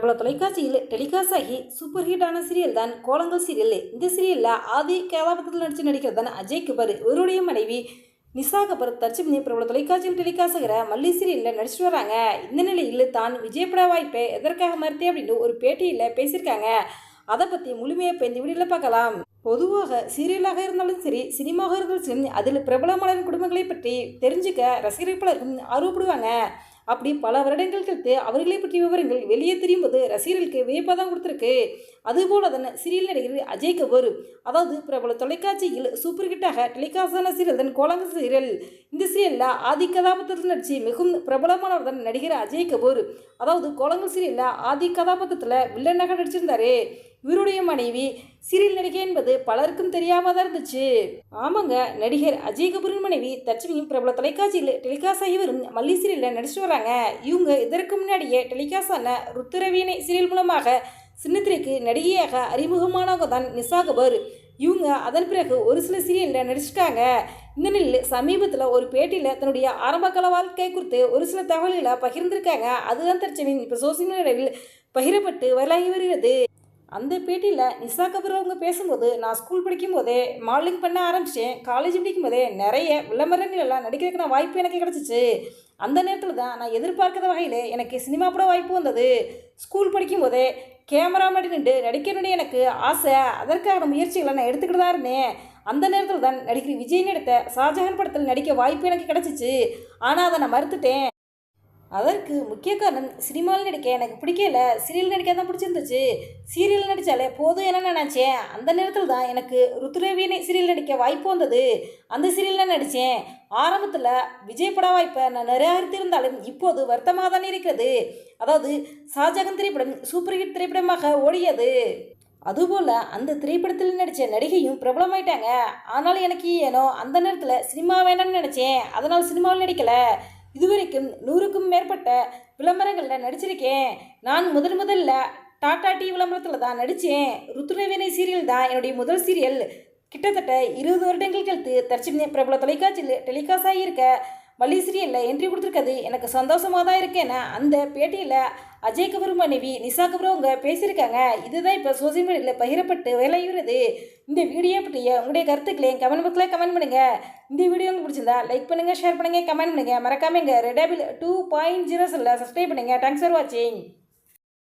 பிரபல தொலைக்காட்சியில் டெலிகாஸ்ட் ஆகி சூப்பர் ஹிட்டான சீரியல் தான் கோலங்கள் சீரியல். இந்த சீரியலில் ஆதி கதாபாத்திரத்தில் நடிக்கிறது தான் அஜய் கபூர். இவருடைய மனைவி நிஷா கபூர் தற்சமயம் பிரபல தொலைக்காட்சியில் டெலிகாஸ்ட் ஆகிற மல்லி சீரியலில் நடிச்சிட்டு வராங்க. இந்த நிலையில் தான் விஜய் பட வாய்ப்பை எதற்காக மறுத்தே அப்படின்னு ஒரு பேட்டியில் பேசியிருக்காங்க. அதை பற்றி முழுமையாக இப்போ இந்த வீடியோவில் பார்க்கலாம். பொதுவாக சீரியலாக இருந்தாலும் சரி, சினிமாவாக இருந்தாலும் சரி, அதில் பிரபலமான குடும்பங்களை பற்றி தெரிஞ்சுக்க ரசிகர்கள் பலருக்கும் ஆர்வப்படுவாங்க. அப்படி பல வருடங்கள் கழித்து அவர்களை பற்றிய விவரங்கள் வெளியே தெரியும் போது ரசிகர்களுக்கு வியப்பாக தான் கொடுத்துருக்கு. அதுபோல தானே சீரியல் நடிகர் அஜய் கபூர், அதாவது பிரபல தொலைக்காட்சியில் சூப்பர் ஹிட்டாக டெலிகாஸ்டான சீரியல் தான் கோலங்கள் சீரியல். இந்த சீரியலில் ஆதி கதாபாத்திரத்தில் நடித்து மிகவும் பிரபலமானவர் தான் நடிகர் அஜய் கபூர். அதாவது கோலங்கள் சீரியலில் ஆதி கதாபாத்திரத்தில் வில்லனாக நடிச்சிருந்தாரு. இவருடைய மனைவி சீரியல் நடிகை என்பது பலருக்கும் தெரியாம தான் இருந்துச்சு. ஆமாங்க, நடிகர் அஜய் கபூரின் மனைவி தற்சமயம் பிரபல தொலைக்காட்சியில் டெலிகாஸ்ட் ஆகி வரும் மல்லி சீரியலில் நடிச்சிட்டு வராங்க. இவங்க இதற்கு முன்னாடியே டெலிகாஸ்டான ருத்துரவீணை சீரியல் மூலமாக சின்னத்திரைக்கு நடிகையாக அறிமுகமானவங்க தான் நிஷா கபூர். இவங்க அதன் பிறகு ஒரு சில சீரியலில் நடிச்சிட்டாங்க. இந்த நிலையில் சமீபத்தில் ஒரு பேட்டியில் தன்னுடைய ஆரம்பகால வாழ்க்கை குறித்து ஒரு சில தகவல்களை பகிர்ந்திருக்காங்க. அதுதான் தற்சமயம் இப்போ சோசியல் மீடியாவில் பகிரப்பட்டு வரலாகி வருகிறது. அந்த பேட்டியில் நிஷா கபூர் அவங்க பேசும்போது, நான் ஸ்கூல் படிக்கும் போதே மாடலிங் பண்ண ஆரம்பித்தேன். காலேஜ் படிக்கும் போதே நிறைய விளம்பரங்கள் எல்லாம் நடிக்கிறதுக்கான வாய்ப்பு எனக்கு கிடச்சிச்சு. அந்த நேரத்தில் தான் நான் எதிர்பார்க்காத வகையில் எனக்கு சினிமா பட வாய்ப்பு வந்தது. ஸ்கூல் படிக்கும் போதே கேமரா முன்னாடி நின்று நடிக்கணும்னு எனக்கு ஆசை. அதற்கான முயற்சிகளை நான் எடுத்துக்கிட்டு தான் இருந்தேன். அந்த நேரத்தில் தான் நடிகர் விஜய் நடித்த ஷாஜஹான் படத்தில் நடிக்க வாய்ப்பு எனக்கு கிடச்சிச்சு. ஆனால் அதை நான் மறுத்துட்டேன். அதற்கு முக்கிய காரணம் சினிமாவில் நடிக்க எனக்கு பிடிக்கல, சீரியல் நடிக்க தான் பிடிச்சிருந்துச்சு. சீரியல் நடித்தாலே போதும் என்ன நினச்சேன். அந்த நேரத்தில் தான் எனக்கு ருத்ரவீணை சீரியல் நடிக்க வாய்ப்பு வந்தது. அந்த சீரியலில் நடித்தேன். ஆரம்பத்தில் விஜய் பட வாய்ப்பை நான் நிராகரித்திருந்தாலும் இப்போது வருத்தமாக தான் இருக்கிறது. அதாவது ஷாஜஹான் திரைப்படம் சூப்பர் ஹிட் திரைப்படமாக ஓடியது. அதுபோல் அந்த திரைப்படத்தில் நடித்த நடிகையும் பிரபலமாயிட்டாங்க. ஆனாலும் எனக்கு ஏனோ அந்த நேரத்தில் சினிமா வேண்டாம்னு நினச்சேன். அதனால் சினிமாவில் நடிக்கலை. இதுவரைக்கும் 100க்கும் மேற்பட்ட விளம்பரங்களில் நடிச்சிருக்கேன். நான் முதல்ல டாடா டீ விளம்பரத்தில் தான் நடித்தேன். ருத்ரவீணை சீரியல் தான் என்னுடைய முதல் சீரியல். கிட்டத்தட்ட 20 வருடங்கள் கழித்து தற்சமயம் பிரபல தொலைக்காட்சியில் டெலிகாஸ்ட் ஆகியிருக்க மல்லி சீரியலில் என்ட்ரி கொடுத்துருக்கிறது எனக்கு சந்தோஷமாக தான் இருக்கேன்னு அந்த பேட்டியில் அஜய் கபூர் மனைவி நிஷா கபூர் அவங்க பேசியிருக்காங்க. இதுதான் இப்போ சோசியல் மீடியாவில் பகிரப்பட்டு விளையுறது. இந்த வீடியோ பற்றிய உங்களுடைய கருத்துக்களையும் கமெண்ட் பாக்ஸில் கமெண்ட் பண்ணுங்கள். இந்த வீடியோ உங்களுக்கு பிடிச்சிருந்தா லைக் பண்ணுங்கள், ஷேர் பண்ணுங்கள், கமெண்ட் பண்ணுங்கள். மறக்காமல் எங்கள் ரெடாபிள் 2.0 சப்ஸ்கிரைப் பண்ணுங்கள். தேங்க்ஸ் ஃபார் வாட்சிங்.